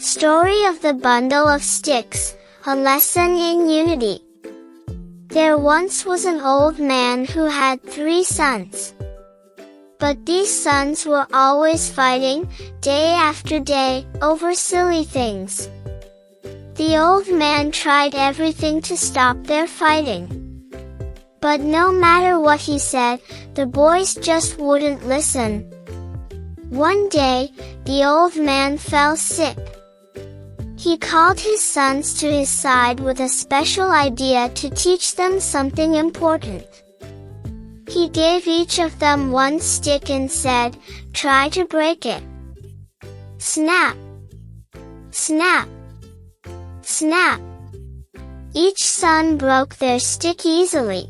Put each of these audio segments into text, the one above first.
Story of the Bundle of Sticks, a lesson in unity. There once was an old man who had 3 sons. But these sons were always fighting, day after day, over silly things. The old man tried everything to stop their fighting. But no matter what he said, the boys just wouldn't listen. One day, the old man fell sick. He called his sons to his side with a special idea to teach them something important. He gave each of them 1 stick and said, "Try to break it." Snap! Snap! Snap! Each son broke their stick easily.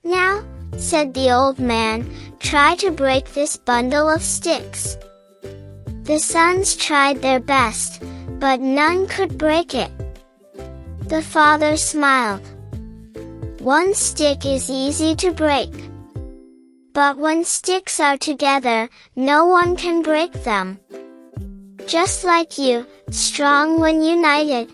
"Now," said the old man, "try to break this bundle of sticks." The sons tried their best, but none could break it. The father smiled. 1 stick is easy to break. But when sticks are together, no one can break them. Just like you, strong when united.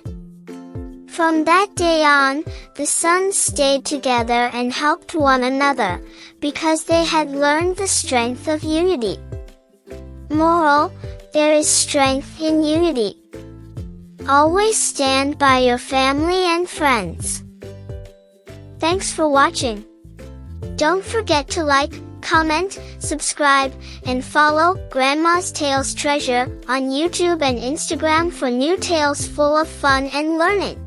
From that day on, the sons stayed together and helped one another, because they had learned the strength of unity. Moral: there is strength in unity. Always stand by your family and friends. Thanks for watching. Don't forget to like, comment, subscribe, and follow Grandma's Tales Treasure on YouTube and Instagram for new tales full of fun and learning.